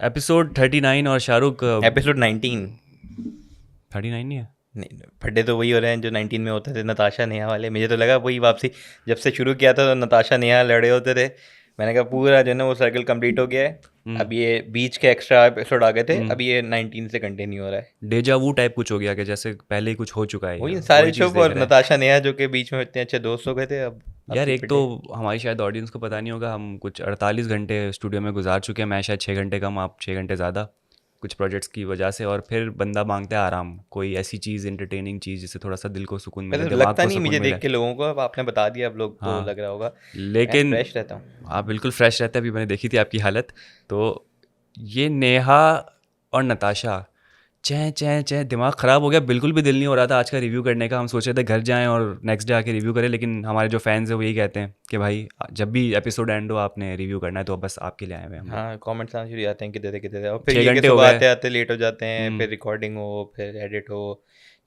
Episode 39 और Shahrukh episode 19 39 नहीं है। नहीं, फड्डे तो वही हो रहे हैं जो 19 में होते थे, नताशा नेहा वाले। मुझे तो लगा वही वापसी, जब से शुरू किया था तो नताशा नेहा लड़े होते थे। मैंने कहा पूरा जो है ना वो सर्कल कंप्लीट हो गया है। अब ये बीच के एक्स्ट्रा एपिसोड आ गए थे, अब ये 19 से कंटिन्यू हो रहा है। डेजा वू टाइप कुछ हो गया कि जैसे पहले ही कुछ हो चुका है, वही ये सारे वही चीज़ चुप, देख और रहे हैं। नताशा नेहा जो कि बीच में इतने अच्छे दोस्त हो गए थे, अब यार आपसी एक तो पिटे। हमारी शायद ऑडियंस को पता नहीं होगा, हम कुछ 48 घंटे स्टूडियो में गुजार चुके हैं। मैं शायद 6 घंटे कम, आप 6 घंटे ज़्यादा, कुछ प्रोजेक्ट्स की वजह से। और फिर बंदा मांगता है आराम, कोई ऐसी चीज़, इंटरटेनिंग चीज़ जिससे थोड़ा सा दिल को सुकून मिले, वैसे दिमाग लगता को नहीं सुकून मुझे मिले। देख के लोगों को, अब आपने बता दिया, अब लोग को हाँ, लग रहा होगा। मैं लेकिन फ्रेश रहता हूँ। आप बिल्कुल फ्रेश रहते हैं। अभी मैंने देखी थी आपकी हालत। तो ये नेहा और नताशा, चैं चैं चैं, दिमाग ख़राब हो गया। बिल्कुल भी दिल नहीं हो रहा था आज का रिव्यू करने का। हम सोच रहे थे घर जाएं और नेक्स्ट डे आके रिव्यू करें, लेकिन हमारे जो फैंस हैं वो यही कहते हैं कि भाई जब भी एपिसोड एंड हो आपने रिव्यू करना है, तो बस आपके लिए आए हुए हैं हम लोग। हाँ, कमेंट्स आना शुरू हो जाते हैं कि दे दे कि दे दे, और फिर 6 ये कि घंटे हो सुबह गए। आते आते लेट हो जाते हैं, हम्म फिर रिकॉर्डिंग हो, फिर एडिट हो,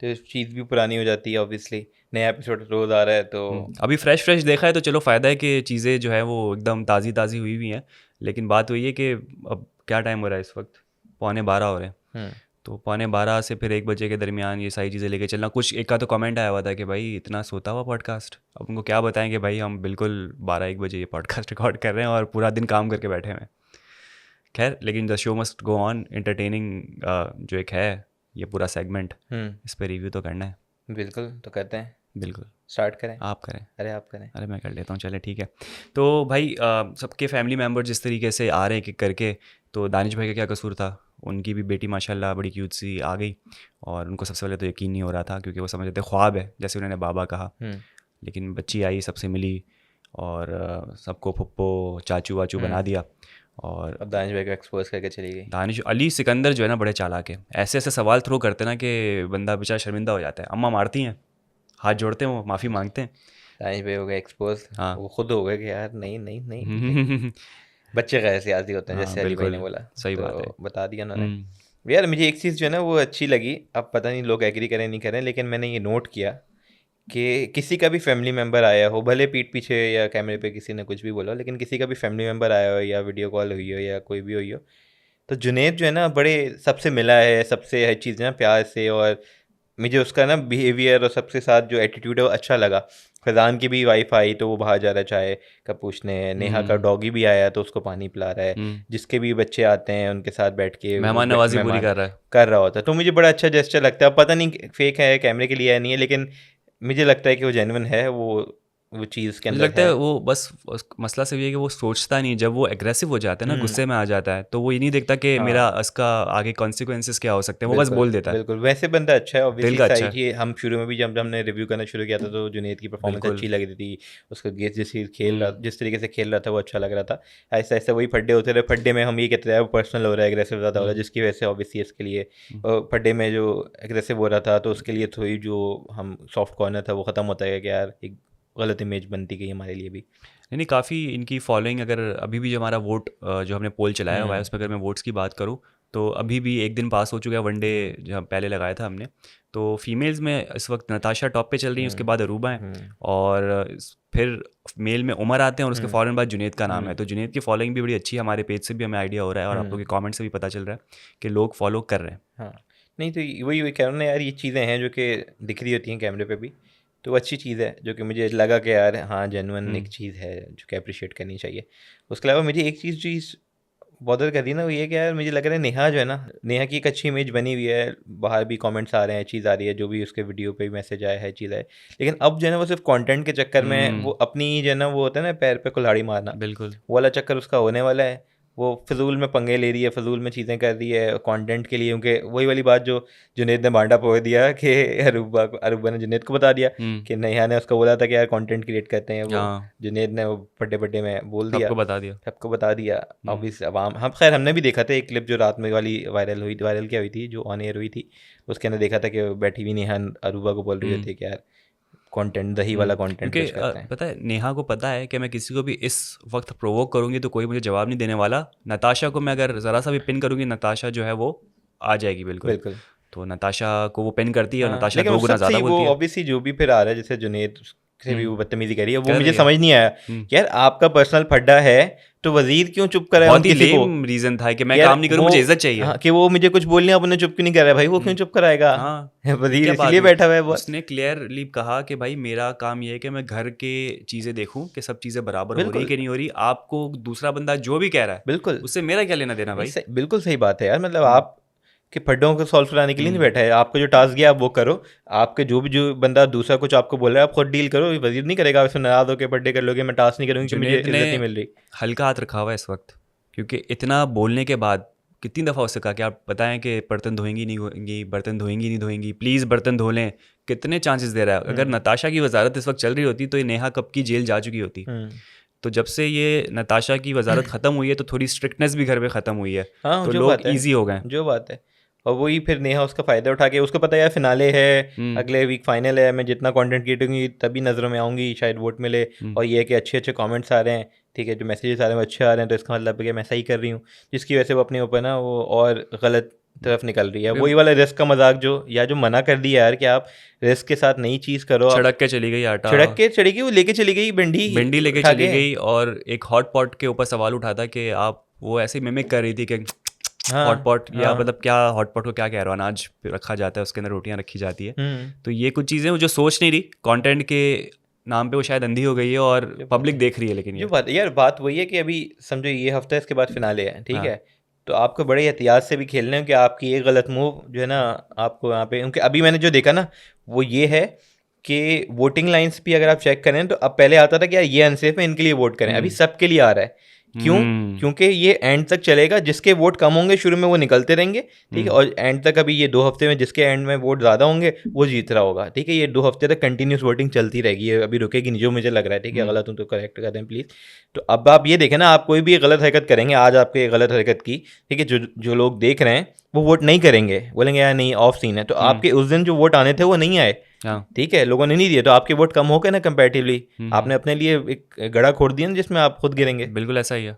तो चीज़ भी पुरानी हो जाती है। ऑब्वियसली नया एपिसोड रोज़ आ रहा है तो अभी फ्रेश फ्रेश देखा है तो चलो फ़ायदा है कि चीज़ें जो है वो एकदम ताज़ी ताज़ी हुई हुई हैं। लेकिन बात वही है कि अब क्या टाइम हो रहा है इस वक्त, 11:15 हो रहे हैं। हम्म तो 11:15 से फिर 1 बजे के दरमियान ये सारी चीज़ें लेके चलना। कुछ एक का तो कमेंट आया हुआ था कि भाई इतना सोता हुआ पॉडकास्ट। अब उनको क्या बताएं कि भाई हम बिल्कुल 12-1 बजे ये पॉडकास्ट रिकॉर्ड कर रहे हैं और पूरा दिन काम करके बैठे हुए हैं। खैर, लेकिन the show must go on. Entertaining जो एक है ये पूरा सेगमेंट, इस पर रिव्यू तो करना है। बिल्कुल, तो करते हैं। बिल्कुल। स्टार्ट करें? आप करें। अरे आप करें। अरे मैं कर लेता हूँ, चले ठीक है। तो भाई सबके फैमिली मेम्बर जिस तरीके से आ रहे हैं एक करके, तो दानिश भाई का क्या कसूर था? उनकी भी बेटी माशाल्लाह बड़ी क्यूट सी आ गई, और उनको सबसे पहले तो यकीन नहीं हो रहा था क्योंकि वो समझ रहे थे ख्वाब है, जैसे उन्होंने बाबा कहा। हम्म लेकिन बच्ची आई, सबसे मिली, और सबको फुप्पो चाचू वाचू बना हम्म दिया। और अब दानिश भाई को एक्सपोज करके चली गई। दानिश अली सिकंदर जो है ना बड़े चालाक है, ऐसे ऐसे सवाल थ्रो करते ना कि बंदा बेचारा शर्मिंदा हो जाता है। अम्मा मारती हैं, हाथ जोड़ते हैं, वो माफ़ी मांगते हैं। दानिश भाई हो गए एक्सपोज, हाँ। वो खुद हो गए कि यार नहीं नहीं नहीं नहीं। बच्चे गैर सियासी होते हैं, हाँ जैसे अली भाई ने बिल्कुल, बोला, सही बात है। तो बता दिया उन्होंने। यार मुझे एक चीज़ जो है ना वो अच्छी लगी, अब पता नहीं लोग एग्री करें नहीं करें, लेकिन मैंने ये नोट किया कि किसी का भी फैमिली मेम्बर आया हो, भले पीठ पीछे या कैमरे पे किसी ने कुछ भी बोला हो, लेकिन किसी का भी फैमिली मेम्बर आया हो या वीडियो कॉल हुई हो या कोई भी हुई हो, तो जुनैद जो है ना बड़े सबसे मिला है, सबसे हर चीज़ ना प्यार से, और मुझे उसका ना बिहेवियर और सबके साथ जो एटीट्यूड है वो अच्छा लगा। फैज़ान की भी वाइफ आई तो वो बाहर जा रहा है चाय का पूछने, नेहा का डॉगी भी आया तो उसको पानी पिला रहा है, जिसके भी बच्चे आते हैं उनके साथ बैठ के वो मेहमान नवाजी पूरी मेहमान कर रहा है। कर रहा होता है। तो मुझे बड़ा अच्छा जेस्चर लगता है। पता नहीं फेक है, कैमरे के लिए है नहीं है, लेकिन मुझे लगता है कि वो जेन्युइन है, वो चीज़ के मुझे अंदर लगता है। है वो बस मसला सिर्फ ये है कि वो सोचता नहीं, जब वो एग्रेसिव हो जाता है ना, हम्म गुस्से में आ जाता है, तो वो ये नहीं देखता कि मेरा हाँ, इसका आगे कॉन्सिक्वेंसेस क्या हो सकते हैं, वो बस बिल्कुल बोल देता है। बिल्कुल, वैसे बंदा अच्छा है दिल ऑब्वियसली। का अच्छा सारी है। चीज़ हम शुरू में भी जब हमने रिव्यू करना शुरू किया था तो जुनैद की परफॉर्मेंस बिल्कुल। अच्छी लग रही थी, उसका गेस हम्म जिस तरीके से खेल रहा था वो अच्छा लग रहा था। ऐसा ऐसा वही फड्डे होते रहे, फड्डे में हम ये कहते रहे वो पर्सनल हो रहा है, एग्रेसिव ज़्यादा हो रहा है, हम्म जिसकी वजह से ऑब्वियसली इसके लिए हम्म। फड्डे में जो एग्रेसिव हो रहा था तो उसके लिए थोड़ी जो हम सॉफ्ट कॉर्नर था वो ख़त्म होता है कि यार एक गलत इमेज बनती गई हमारे लिए भी। नहीं नहीं, काफ़ी इनकी फॉलोइंग, अगर अभी भी जो हमारा वोट जो हमने पोल चलाया हुआ है हम्म उस पर अगर मैं वोट्स की बात करूँ, तो अभी भी एक दिन पास हो चुका है, वनडे हम्म जो पहले लगाया था हमने। तो फीमेल्स में इस वक्त नताशा टॉप पे चल रही है, उसके हम्म बाद अरूबा है, हम्म और फिर मेल में उमर आते हैं, और उसके हम्म फ़ौरन बाद जुनैद का नाम है। हम्म तो जुनैद की फॉलोइंग भी बड़ी अच्छी है, हमारे पेज से भी हमें आइडिया हो रहा है और आप लोगों के कमेंट से भी पता चल रहा है कि लोग फॉलो कर रहे हैं। हाँ, नहीं तो वही वही कह रहा हूँ ना यार, ये चीज़ें हैं जो कि दिख रही होती हैं कैमरे पे भी, तो वो अच्छी चीज़ है जो कि मुझे लगा कि यार हाँ जेन्युइन एक हम्म चीज़ है जो कि अप्रिशिएट करनी चाहिए। उसके अलावा मुझे एक चीज़ बॉदर कर रही ना, वो ये कि यार मुझे लग रहा है नेहा जो है ना, नेहा की एक अच्छी इमेज बनी हुई है, बाहर भी कमेंट्स आ रहे हैं, चीज़ आ रही है, जो भी उसके वीडियो पे मैसेज आया है, चीज़ आए, लेकिन अब जो है ना वो सिर्फ कंटेंट के चक्कर में वो अपनी जो है ना वो होता है ना पैर पे कुल्हाड़ी मारना, बिल्कुल। वो वाला चक्कर उसका होने वाला है। वो फिजूल में पंगे ले रही है, फिजूल में चीज़ें कर रही है कंटेंट के लिए, क्योंकि वही वाली बात जो जुनैद ने बांटा पोड़ दिया कि अरूबा ने जुनैद को बता दिया कि नेहा ने उसको बोला था कि यार कंटेंट क्रिएट करते हैं, वो हाँ, जुनैद ने वो बड्डे बड्डे में बोल दिया, सबको बता दिया। सबको बता दिया। हम्म ऑब्वियस अब हम खैर हमने भी देखा था एक क्लिप जो रात में वाली वायरल क्या हुई थी, जो ऑन एयर हुई थी, उसके अंदर देखा था कि बैठी हुई नेहा अरूबा को बोल रही हम्म थी कि यार कंटेंट, दही वाला कंटेंट क्योंकि पेश करते हैं। पता है नेहा को पता है कि मैं किसी को भी इस वक्त प्रोवोक करूंगी तो कोई मुझे जवाब नहीं देने वाला। नताशा को मैं अगर ज़रा सा भी पिन करूंगी, नताशा जो है वो आ जाएगी बिल्कुल। बिल्कुल। तो नताशा को वो पिन करती है और हाँ, नताशा लेकिन दो उस गुना सबसे ज़्यादा ही वो बोलती है। ऑब्वियसली जो भी फिर आ रहा है, जैसे जुनैद से भी वो बदतमीजी करी है, वो कर मुझे रही है। समझ नहीं आया कि यार आपका पर्सनल फड्डा है तो वजीर क्यों चुप कराया बहुत ही किसी को? लेम रीजन था कि मैं यार काम नहीं करूँ, वो मुझे इज्जत चाहिए। हाँ, कि वो मुझे कुछ बोलने अपने चुप क्यों नहीं कर रहा है भाई, वो क्यों चुप कराएगा? हाँ, ये वजीर क्या बात इसीलिए हुई? बैठा हुआ है बहुत। उसने क्लियरली कहा कि भाई मेरा काम ये है कि मैं घर के चीज़ें देखूं कि सब चीज़ें बराबर हो रही है बिल्कुल कि नहीं हो रही। आपको दूसरा बंदा जो भी कह रहा है बिल्कुल उससे मेरा क्या लेना देना भाई? बिल्कुल सही बात है यार, मतलब आप के फड्डों को सॉल्व कराने के लिए नहीं बैठा है, आपको जो टास्क दिया आप वो करो, आपके जो बंदा दूसरा कुछ आपको बोल रहा है आप खुद डील करो, वजीर नहीं करेगा, आप इसमें नाराज होकर फड्डे कर लोगे, मैं टास्क नहीं करूँगी कि मुझे जुनेद इज्जत ने नहीं मिल रही। हल्का हाथ रखा हुआ है इस वक्त, क्योंकि इतना बोलने के बाद कितनी दफ़ा उससे कहा कि आप बताएं कि बर्तन धोएंगी नहीं धोएंगी, बर्तन धोएंगी नहीं धोएंगी, प्लीज़ बर्तन धो लें। कितने चांसेस दे रहा है? अगर नताशा की वजारत इस वक्त चल रही होती तो ये नेहा कब की जेल जा चुकी होती। तो जब से ये नताशा की वजारत ख़त्म हुई है तो थोड़ी स्ट्रिक्टनेस भी घर में ख़त्म हुई है, हाँ तो जो लोग बात है, ईजी हो गए। जो बात है, और वही फिर नेहा उसका फ़ायदा उठा के, उसको पता है यार फिनाले है, अगले वीक फाइनल है, मैं जितना कंटेंट क्रिएट करूँगी तभी नज़रों में आऊँगी, शायद वोट मिले, और ये है कि अच्छे अच्छे कमेंट्स आ रहे हैं, ठीक है, जो मैसेजेस आ रहे हैं वो अच्छे आ रहे हैं, तो इसका मतलब है कि मैं सही कर रही हूँ, जिसकी वजह से वो अपने ऊपर ना वो और गलत तरफ निकल रही है। वही वाला रिस्क का मजाक जो मना कर दिया यार कि आप रिस्क के साथ नई चीज़ करो, छिड़क के चली गई आटा, छिड़क के चली गई, वो लेके चली गई भिंडी लेके उठा चली के। गई, और एक हॉट पॉट के ऊपर सवाल उठा था कि आप वो ऐसे मिमिक कर रही थी कि हॉट पॉट, या मतलब क्या हॉट पॉट को क्या कह रहा हो, अनाज रखा जाता है उसके अंदर रोटियां रखी जाती है। तो ये कुछ चीज़ें वो जो सोच नहीं रही, कंटेंट के नाम पे वो शायद अंधी हो गई है और पब्लिक देख रही है। लेकिन जो बात यार, बात वही है कि अभी समझो ये हफ्ता है, इसके बाद फिनाले है, ठीक हाँ। है, तो आपको बड़े एहतियात से भी खेलने हैं कि आपकी एक गलत मूव जो है ना आपको यहाँ पे, उनके अभी मैंने जो देखा ना वो ये है कि वोटिंग लाइंस भी अगर आप चेक करें तो अब पहले आता था कि यार ये अनसेफ है इनके लिए वोट करें, अभी सबके लिए आ रहा है। क्यों? क्योंकि ये एंड तक चलेगा, जिसके वोट कम होंगे शुरू में वो निकलते रहेंगे, ठीक है, और एंड तक अभी ये 2 हफ्ते में जिसके एंड में वोट ज़्यादा होंगे वो जीत रहा होगा, ठीक है, ये 2 हफ्ते तक कंटिन्यूस वोटिंग चलती रहेगी, ये अभी रुकेगी नहीं, जो मुझे लग रहा है, ठीक है, गलत हूँ तो करेक्ट कर दें प्लीज़। तो अब आप ये देखें ना, आप कोई भी गलत हरकत करेंगे, आज आपके ये गलत हरकत की, ठीक है, जो लोग देख रहे हैं वो वोट नहीं करेंगे, बोलेंगे यार नहीं ऑफ सीन है, तो आपके उस दिन जो वोट आने थे वो नहीं आए, ठीक है, लोगों ने नहीं दिए, तो आपके वोट कम हो गए ना कंपैरेटिवली, आपने अपने लिए एक गड़ा खोद दिया ना जिसमें आप खुद गिरेंगे। बिल्कुल ऐसा ही है।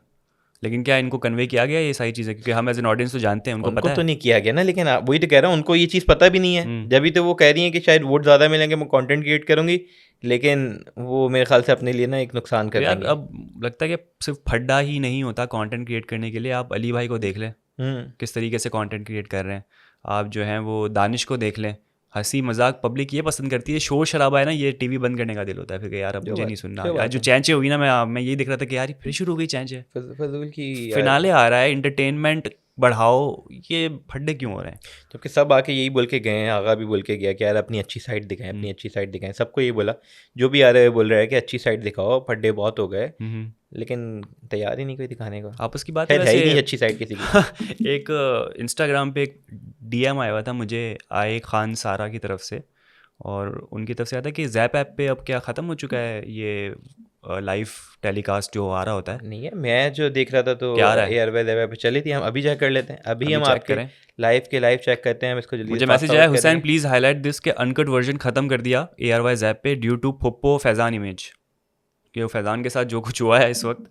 लेकिन क्या इनको कन्वे किया गया ये सारी चीज़ें? क्योंकि हम एज एन ऑडियंस तो जानते हैं, उनको पता है। तो नहीं किया गया ना, लेकिन वही तो कह रहा हूँ, उनको ये चीज़ पता भी नहीं है, जब भी तो वो कह रही हैं कि शायद वोट ज़्यादा मिलेंगे, मैं कंटेंट क्रिएट करूँगी, लेकिन वो मेरे ख्याल से अपने लिए ना एक नुकसान कर देंगे। अब लगता है कि सिर्फ फड्डा ही नहीं होता कंटेंट क्रिएट करने के लिए। आप अली भाई को देख लें किस तरीके से कंटेंट क्रिएट कर रहे हैं, आप जो हैं वो दानिश को देख लें, हंसी मजाक पब्लिक ये पसंद करती है, शोर शराबा है ना, ये टीवी बंद करने का दिल होता है फिर यार अब मुझे नहीं सुनना। यार जो चैंचे हुई ना, मैं यही देख रहा था कि यार फिर शुरू हो गई चैंचे, फजूल की फिनाले आ रहा है, एंटरटेनमेंट बढ़ाओ, ये फड्डे क्यों हो रहे हैं? क्योंकि सब आके यही बोल के गए हैं, आगा भी बोल के गया कि यार अपनी अच्छी साइड दिखाएं, अपनी अच्छी साइड दिखाएं, सबको ये बोला, जो भी आ रहे हैं बोल रहा है कि अच्छी साइड दिखाओ, फड्डे बहुत हो गए, लेकिन तैयार ही नहीं कोई दिखाने को। आपस की बात है ही नहीं अच्छी साइड किसी की। एक इंस्टाग्राम पे एक DM आया हुआ था मुझे, आए खान सारा की तरफ से, और उनकी तरफ से आता है कि ज़ैप ऐप पे अब क्या ख़त्म हो चुका है ये लाइव टेलीकास्ट जो आ रहा होता है। नहीं है, मैं जो देख रहा था तो एयरवेल पे चली थी, हम अभी चेक कर लेते हैं, अभी हम आपके लाइव चेक करते हैं, हम इसको जल्दी। मुझे मैसेज आया, हुसैन प्लीज़ हाईलाइट दिस के अनकट वर्जन ख़त्म कर दिया ARY ऐप पे ड्यू टू पुप्पो फैज़ान इमेज, कि वो फैज़ान के साथ जो कुछ हुआ है इस वक्त।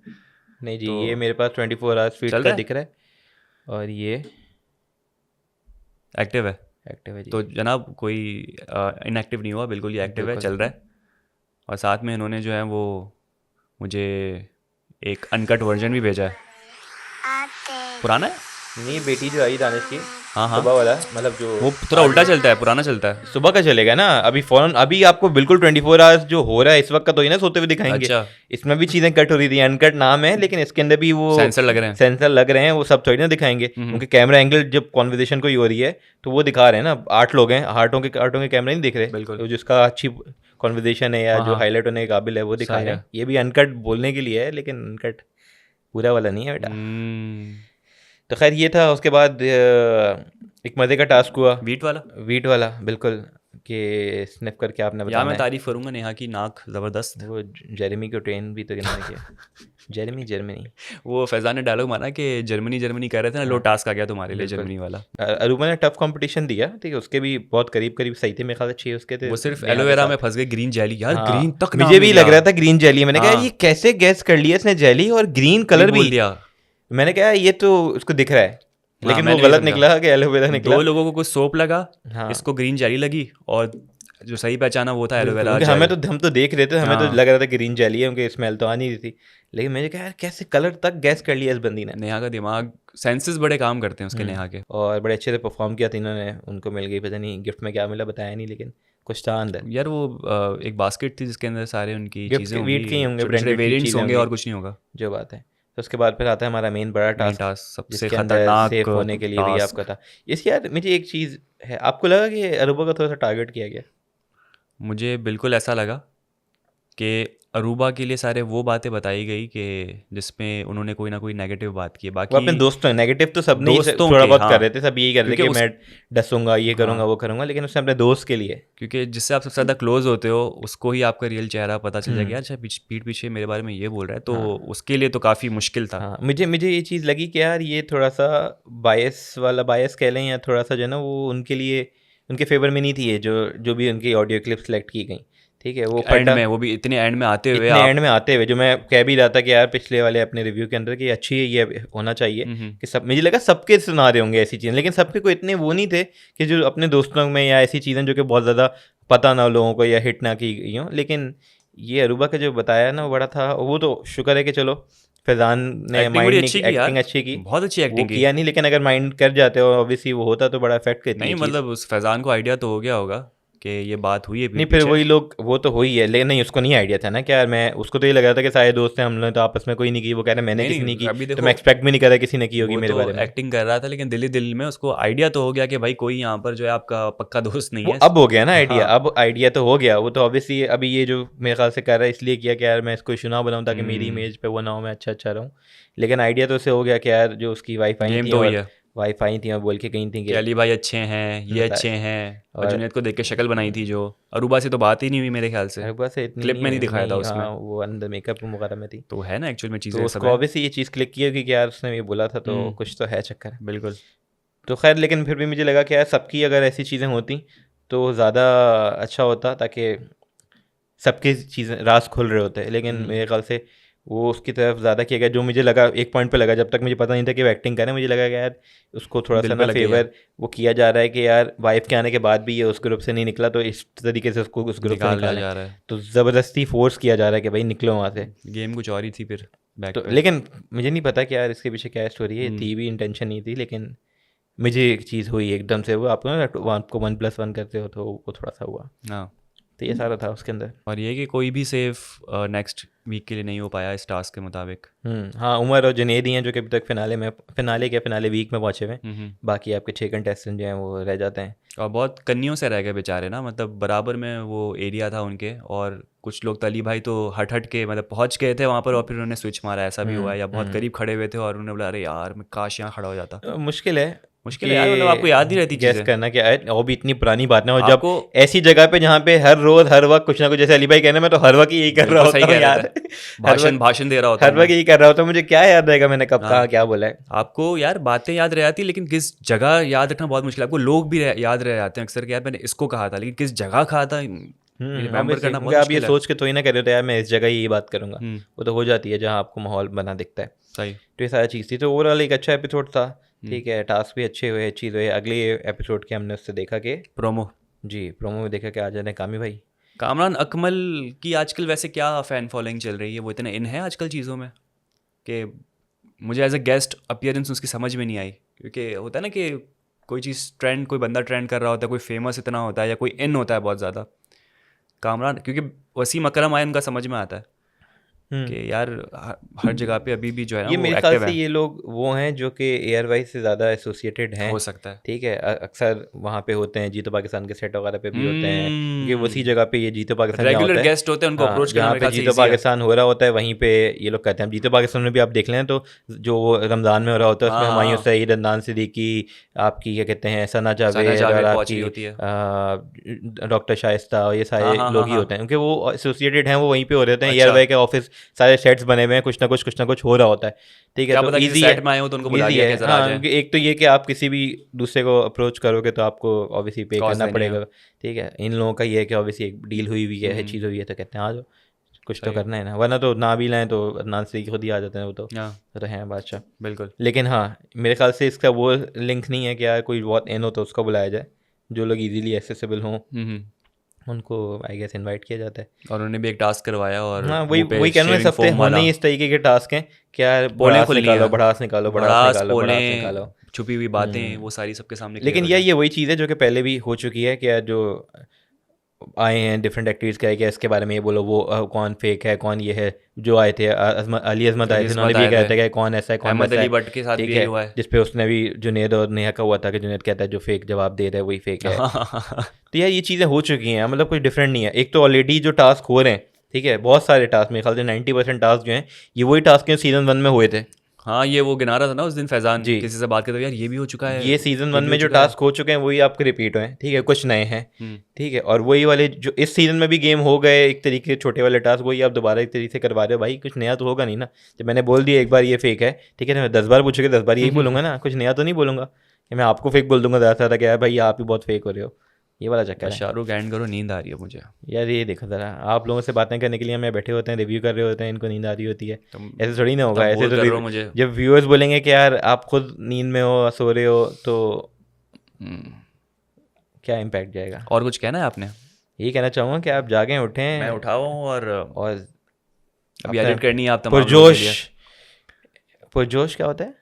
नहीं जी, तो ये मेरे पास 24 आवर्स फीड का दिख रहा है, और ये एक्टिव है जी। तो जनाब कोई इनएक्टिव नहीं हुआ, बिल्कुल ये एक्टिव है, चल रहा है। और साथ में इन्होंने जो है वो मुझे एक अनकट वर्जन भी भेजा है। पुराना है? नहीं, बेटी जो आई दानिश की, हाँ सुबह वाला, मतलब जो वो थोड़ा उल्टा चलता है, पुराना चलता है, सुबह का चलेगा ना, अभी फौरन अभी आपको बिल्कुल 24 आवर्स जो हो रहा है इस वक्त का तो ही ना सोते हुए दिखाएंगे। अच्छा। इसमें भी चीज़ें कट हो रही थी, अनकट नाम है, लेकिन इसके अंदर भी वो सेंसर लग रहे हैं, वो सब थोड़ी ना दिखाएंगे, क्योंकि कैमरा एंगल जब कॉन्वर्सेशन को ही हो रही है तो वो दिखा रहे हैं ना, 8 लोग हैं, आठों के कैमरा नहीं दिख रहे, बिल्कुल, तो जिसका अच्छी कॉन्वर्सेशन है या जो हाईलाइट होने के काबिल है वो दिखा रहे हैं। ये भी अनकट बोलने के लिए है, लेकिन अनकट पूरा वाला नहीं है बेटा। तो खैर ये था, उसके बाद एक मज़े का टास्क हुआ, वीट वाला बिल्कुल, कि स्निप करके आपने बताया। मैं तारीफ करूंगा नेहा की, नाक ज़बरदस्त। वो जेरेमी को ट्रेन भी तो इन्होंने किया। जर्मनी वो फैज़ान ने डायलॉग माना कि जर्मनी कह रहे थे ना, लो टास्क आ गया तुम्हारे लिए जर्मनी वाला। अरूबा ने टफ कंपटीशन दिया, ठीक है, उसके भी बहुत करीब सही थे, मेरे ख्याल से 6 उसके थे। वो सिर्फ एलोवेरा में फंस गए, ग्रीन जेली, यार ग्रीन तक मुझे भी लग रहा था ग्रीन जेली, मैंने कहा ये कैसे गैस कर लिया इसने, जेली और ग्रीन कलर भी दिया, मैंने कहा ये तो उसको दिख रहा है, लेकिन वो गलत निकला कि एलोवेरा निकला। 2 लोगों को कुछ सोप लगा, इसको ग्रीन जेली लगी, और जो सही पहचाना वो था बिल्कुल, एलोवेरा क्योंकि जेल। हम तो देख रहे थे, हमें तो हाँ, लग रहा था ग्रीन जेली है, उनकी स्मेल तो आ नहीं रही थी, लेकिन मैंने कहा यार कैसे कलर तक गैस कर लिया इस बंदी ने। नेहा का दिमाग, सेंसेस बड़े काम करते हैं उसके, नेहा के। और बड़े अच्छे से परफॉर्म किया था इन्होंने, उनको मिल गई, पता नहीं गिफ्ट में क्या मिला बताया नहीं, लेकिन कुछ था अंदर। यार वो एक बास्केट थी जिसके अंदर सारे उनकी गिफ्ट चीज़ें होंगी, वीट के ही होंगे, छोटे छोटे ब्रांडेड वेरिएंट्स चीज़ें होंगे होंगी, और कुछ नहीं होगा। जो बात है। तो उसके बाद फिर आता है हमारा मेन बड़ा मेन टास्क, टास्क, सबसे जिसके अंदर खतरनाक सेफ होने के लिए भी आपका टास्क। था। इसके यार मुझे एक चीज़ है, आपको लगा कि अरूबा का थोड़ा सा टारगेट किया गया? मुझे बिल्कुल ऐसा लगा कि अरूबा के लिए सारे वो बातें बताई गई कि जिसमें उन्होंने कोई ना कोई नेगेटिव बात की है, वो बाकी अपने दोस्तों, नेगेटिव तो सबने ही दोस्तों थोड़ा के, बहुत कर हाँ, रहे थे, सब यही कर रहे थे क्योंकि कि उस, मैं डसूंगा, ये करूंगा, हाँ, वो करूंगा, लेकिन उसने अपने दोस्त के लिए। क्योंकि जिससे आप सबसे ज़्यादा क्लोज होते हो उसको ही आपका रियल चेहरा पता चल जाएगा, हम्म। यार अच्छा पीठ पीछे मेरे बारे में ये बोल रहा है, तो हाँ उसके लिए तो काफ़ी मुश्किल था। हाँ, मुझे मुझे ये चीज़ लगी कि यार ये थोड़ा सा बायस वाला, बायस कह लें, या थोड़ा सा जो है ना वो उनके लिए, उनके फेवर में नहीं थी ये, जो जो भी उनकी ऑडियो क्लिप सेलेक्ट की गई, ठीक है, वो एंड फटा। में, वो भी इतने एंड में आते हुए इतने एंड आप। में आते हुए, जो मैं कह भी रहा था कि यार पिछले वाले अपने रिव्यू के अंदर कि अच्छी है, ये होना चाहिए हम्म। कि सब, मुझे लगा सबके सुना रहे होंगे ऐसी चीज़ें, लेकिन सबके को इतने वो नहीं थे कि जो अपने दोस्तों में, या ऐसी चीज़ें जो कि बहुत ज़्यादा पता ना हो लोगों को या हिट ना की गई हों। लेकिन ये अरूबा का जो बताया ना वो बड़ा था, वो तो शुक्र है कि चलो फैज़ान ने एक्टिंग बड़ी माइंड नहीं, अच्छी की एक्टिंग यार, अच्छी की, बहुत अच्छी वो एक्टिंग की। किया नहीं, लेकिन अगर माइंड कर जाते हो ऑब्वियसली वो होता तो बड़ा इफेक्ट करती नहीं है चीज़। मतलब उस फैज़ान को आइडिया तो हो गया होगा कि ये बात हुई है नहीं पीठ फिर पीछे। वही लोग, वो तो हो ही है, लेकिन नहीं उसको नहीं आइडिया था ना कि यार मैं, उसको तो ये लग रहा था कि सारे दोस्त हैं, हम लोगों ने तो आपस में कोई नहीं की, वो कह रहे मैंने नहीं किसी नहीं नहीं, की, अभी तो देखो, मैं एक्सपेक्ट भी नहीं कर रहा किसी ने की होगी वो मेरे तो बारे में। एक्टिंग कर रहा था, लेकिन दिल्ली दिल में उसको आइडिया तो हो गया कि भाई कोई यहाँ पर जो है आपका पक्का दोस्त नहीं वो है। अब हो गया ना आइडिया, हाँ। अब आइडिया तो हो गया, वो तो ऑब्वियसली अभी ये जो मेरे ख्याल से कर रहा है इसलिए किया कि यार मैं इसको चुनाव बनाऊँ ताकि मेरी इमेज पे वो ना हो, मैं अच्छा अच्छा रहूँ। लेकिन आइडिया तो उससे हो गया कि यार जो उसकी वाइफ आई गेम थी, तो हुई और है वाइफ आई थी और बोल के गई थी कि कि अली भाई अच्छे हैं, ये अच्छे बताए, हैं, और और जुनैद को देख के शक्ल बनाई थी, जो अरूबा से तो बात ही नहीं हुई मेरे ख्याल से, अरबा से इतनी क्लिप नहीं में नहीं है, दिखाया था नहीं उसमें। हाँ, वो अंदर मेकअप वगैरह में थी। तो है ना, एक्चुअल में तो चीज़ें सब उसको है। ऑब्वियसली ये चीज़ क्लिक की होगी कि यार उसने ये बोला था, तो कुछ तो है चक्कर। बिल्कुल। तो खैर, लेकिन फिर भी मुझे लगा कि यार सबकी अगर ऐसी चीज़ें होती तो ज़्यादा अच्छा होता, ताकि सबकी चीज़ें राज खुल रहे होते, लेकिन मेरे ख्याल से वो उसकी तरफ ज़्यादा किया गया। जो मुझे लगा एक पॉइंट पे लगा, जब तक मुझे पता नहीं था कि वो एक्टिंग करे, मुझे लगा कि यार उसको थोड़ा सा दिल पे ना लग गई है, फेवर वो किया जा रहा है कि यार वाइफ के आने के बाद भी ये उस ग्रुप से नहीं निकला, तो इस तरीके से उसको उस ग्रुप से निकाल लिया निकालें। जा रहा है। तो ज़बरदस्ती फोर्स किया जा रहा है कि भाई निकलो वहाँ से। गेम कुछ और ही थी फिर बैक तो पे। लेकिन मुझे नहीं पता कि यार इसके पीछे क्या स्टोरी है, थी भी इंटेंशन नहीं थी, लेकिन मुझे एक चीज़ हुई एकदम से, वो आपको ना, आपको 1+1 करते हो तो वो थोड़ा सा हुआ। हाँ, तो ये सारा था उसके अंदर। और ये कि कोई भी सेफ नेक्स्ट वीक के लिए नहीं हो पाया इस टास्क के मुताबिक। हाँ, उमर और जुनैद ही हैं जो कि अभी तक फिनाले वीक में पहुंचे हुए हैं। हम्म। बाकी आपके 6 कंटेस्टेंट जो हैं वो रह जाते हैं। और बहुत कन्नियों से रह गए बेचारे ना, मतलब बराबर में वो एरिया था उनके, और कुछ लोग, तली भाई तो हट हट के मतलब पहुंच गए थे वहाँ पर और फिर उन्होंने स्विच मारा, ऐसा भी हुआ है, या बहुत करीब खड़े हुए थे और उन्होंने बोला अरे यार मैं काश यहाँ खड़ा हो जाता। मुश्किल है मुश्किल है यार, मतलब आपको याद नहीं रहती गैस चीज़ें करना कि और भी इतनी पुरानी बात ना हो, जब आपको। ऐसी जगह पे जहाँ पे हर रोज हर वक्त कुछ ना कुछ, जैसे अली भाई कहना, मैं तो हर वक्त यही कर रहा बिल्कुल सही होता हूँ कह रहे यार। थे, हर भाषण वक्त भाषण दे रहा होता हर हूँ वक्त मैं। यही कर रहा होता हूँ, मुझे क्या याद रहेगा मैंने कब कहा हाँ, क्या बोला है। आपको यार बातें याद रह जाती, लेकिन किस जगह याद रखना बहुत मुश्किल है। आपको लोग भी याद रह जाते हैं अक्सर कि यार मैंने इसको कहा था, लेकिन किस जगह कहा था रिमेंबर ऑब्वियसली, करना क्योंकि बहुत आप ये मुश्किल है। सोच के तो ही ना कर रहे हो यार मैं इस जगह यही बात करूंगा, हम्म। वो तो हो जाती है जहाँ आपको माहौल बना दिखता है। सही। तो ये सारी चीज़ थी, तो ओवरऑल एक अच्छा एपिसोड था। हम्म। ठीक है, टास्क भी अच्छे हुए, चीज़ हुए। अगले एपिसोड के हमने उससे देखा कि प्रोमो। जी, प्रोमो में देखा कि आ जाते हैं कामी भाई। कामरान अकमल की आजकल वैसे क्या फ़ैन फॉलोइंग चल रही है, वो इतने इन है आजकल चीज़ों में कि मुझे एज अ गेस्ट अपीयरेंस उसकी समझ में नहीं आई, क्योंकि होता है ना कि कोई चीज़ ट्रेंड, कोई बंदा ट्रेंड कर रहा होता है, कोई फेमस इतना होता है या कोई इन होता है बहुत ज़्यादा। कामरान, क्योंकि वसीम अकरम आया उनका समझ में आता है हम्म कि यार हर जगह पे अभी भी जो है ना ये वो मेरे ख्याल एक्टिव से है। ये लोग वो हैं जो कि एयरवाइज से ज़्यादा एसोसिएटेड हैं। हो सकता है। ठीक है, अक्सर वहाँ पे होते हैं, जीतो पाकिस्तान के सेट वगैरह पे भी होते हैं, क्योंकि उसी जगह पे ये जीतो पाकिस्तान जहाँ रेगुलर होता है। गेस्ट होते हैं, उनको हाँ, अप्रोच करना जहाँ मेरे पे ख्याल से जीतो ईजी है। पाकिस्तान हो रहा होता है वहीं पे ये लोग कहते हैं। जीतो पाकिस्तान में भी आप देख लें तो जो वो रमज़ान में हो रहा होता है, उसमें हाँ हुमायूं हाँ, सईद, अदनान सिद्दीकी, आपकी क्या कहते हैं सना सना जावेद, और जावेद पहुंच रही आपकी होती है। डॉक्टर शाइस्ता, ये हाँ सारे हाँ हाँ लोग ही हाँ। होते हैं, क्योंकि वो एसोसिएटेड हैं, वो वहीं पे हो रहे होते हैं। अच्छा, एयरवाई के ऑफिस सारे सेट्स बने हुए हैं, कुछ ना कुछ हो रहा होता है। ठीक है, क्या तो पता किसी ईजी है, सेट में आए हो तो उनको बुला ईजी लिया है। कि जरा आ हाँ, जाए। क्योंकि एक तो ये कि आप किसी भी दूसरे को अप्रोच करोगे तो आपको ऑब्वियसली पे कॉस्ट करना देनी है। पड़ेगा। ठीक है, इन लोगों का ये है कि ऑब्वियसली एक डील हुई हुई है, चीज़ हम्म। हुई है, तो कहते हैं आ जाओ, कुछ तो सही। करना है ना, वरना तो ना भी लाएं तो अदनान सिद्दीकी खुद ही आ जाते हैं, वो हाँ, तो हैं बादशाह। बिल्कुल। लेकिन हाँ, मेरे ख्याल से इसका वो लिंक नहीं है कि यार कोई बहुत इन हो तो उसको बुलाया जाए, जो लोग इजीली एक्सेसिबल हों, उनको आई गेस इनवाइट किया जाता है। और उन्होंने भी एक टास्क करवाया और हाँ वही मुंह पे वही कह रहा हूँ, शेविंग सब पे फोम होने वाला ही इस तरीके के टास्क हैं क्या, पोलें भड़ास खुलनी निकालो है, भड़ास निकालो भड़ास भड़ास निकालो भड़ास पोलें निकालो। छुपी हुई बातें वो सारी सबके सामने क्लियर लेकिन हो यार जाए। ये वही चीज़ है जो कि पहले भी हो चुकी है क्या, जो आए हैं डिफरेंट एक्टर्स के, क्या इसके बारे में ये बोलो वो कौन फेक है कौन ये है। जो आए थे अली अज़मत आए अली थे, उन्होंने अज़मत भी ये आए कहा थे, था कि कौन ऐसा है कौन अहमद वैसा अली है। भट्ट के साथ ठीक भी यही है, हुआ है। जिसपे उसने भी जुनेद और नेहा का हुआ था कि जुनेद कहता है जो फेक जवाब दे रहा है वही फेक है। तो यार ये चीज़ें हो चुकी हैं, मतलब कुछ डिफरेंट नहीं है। एक तो ऑलरेडी जो टास्क हो रहे हैं, ठीक है, बहुत सारे टास्क, मेरे ख्याल से 90% टास्क जो हैं ये वही टास्क हैं सीजन 1 में हुए थे। हाँ ये वो गिना रहा था ना उस दिन फैजान जी, किसी से बात करते हुए, यार ये भी हो चुका है, ये सीजन ये 1 भी हो में जो चुका है। टास्क हो चुके हैं वही आपके रिपीट हुए हैं, ठीक है, कुछ नए हैं, हम्म, ठीक है, और वही वाले जो इस सीजन में भी गेम हो गए एक तरीके के छोटे वाले टास्क, वही आप दोबारा एक तरीके से करवा रहे हो। भाई कुछ नया तो होगा नहीं ना। जब मैंने बोल दिया एक बार ये फेक है, ठीक है, मैं 10 बार पूछोगे 10 बार यही बोलूंगा ना, कुछ नया तो नहीं बोलूंगा कि मैं आपको फेक बोल दूंगा ज़्यादा क्या है भाई आप ही बहुत फेक हो रहे हो, ये वाला चक्कर बस है। शाहरुख एंड करो, नींद आ रही है मुझे। यार ये देखो ज़रा, आप लोगों से बातें करने के लिए हमें बैठे होते हैं, रिव्यू कर रहे होते हैं, इनको नींद आ रही होती है। तुम ऐसे थोड़ी ना होगा, तब ऐसे बोल तो कर रहे हो मुझे। जब व्यूअर्स बोलेंगे कि यार आप खुद नींद में हो सो रहे हो तो हम्म, क्या इम्पैक्ट जाएगा। और कुछ कहना है आपने? यही कहना चाहूँगा कि आप जागें उठें मैं उठा हुआ हूँ और और अभी अपना एडिट करनी है आप तमाम लोगों के लिए। पुरजोश, पुरजोश क्या होता है,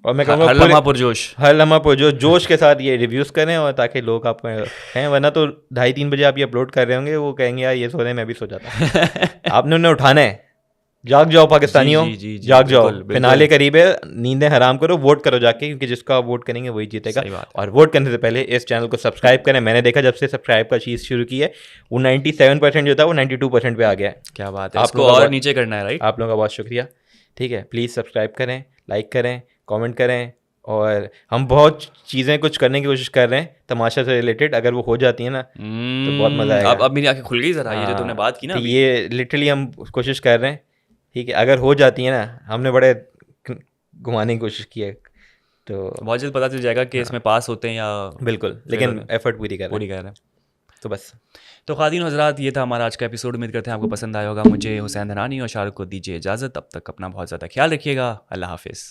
और मैं हर कहूँगा लम्हा पुरजोश। हर लम्हा पुरजोश जोश के साथ ये रिव्यूज़ करें, और ताकि लोग आपको हैं, वरना तो 2:30-3 बजे आप ये अपलोड कर रहे होंगे, वो कहेंगे यार ये सो रहे हैं मैं भी सो जाता। आपने उन्हें उठाना है, जाग जाओ पाकिस्तानियों, जी, जाग जाओ, बिल्कुल, बिल्कुल। फिनाले करीब है, नींदें हराम करो, वोट करो जाके, क्योंकि जिसका आप वोट करेंगे वही जीतेगा। सही बात है। और वोट करने से पहले इस चैनल को सब्सक्राइब करें। मैंने देखा जब से सब्सक्राइब का चीज़ शुरू की है वो 97% जो था वो 92% पे आ गया है। क्या बात है, आप इसको लोगों का और बहुत- नीचे करना है, राइट? आप लोगों का बहुत शुक्रिया, ठीक है, प्लीज़ सब्सक्राइब करें, लाइक करें, कमेंट करें, और हम बहुत चीज़ें कुछ करने की कोशिश कर रहे हैं तमाशा से रिलेटेड, अगर वो हो जाती है ना तो बहुत मज़ा आएगा। अब मेरी आंखें खुल गई जरा, ये जो तुमने हाँ, बात की ना तो अभी। ये लिटरली हम कोशिश कर रहे हैं, ठीक है, अगर हो जाती है ना, हमने बड़े घुमाने की कोशिश की है तो बहुत जल्द पता चल जाएगा कि इसमें पास होते हैं या बिल्कुल, लेकिन एफर्ट पूरी कर रहे पूरी हैं, कर रहे हैं। तो बस। तो खातिन हज़रात, ये था हमारा आज का एपिसोड। उम्मीद करते हैं आपको पसंद आया होगा। मुझे हुसैन धनानी और शाहरुख को दीजिए इजाज़त। अब तक अपना बहुत ज़्यादा ख्याल रखिएगा। अल्लाह हाफिज़।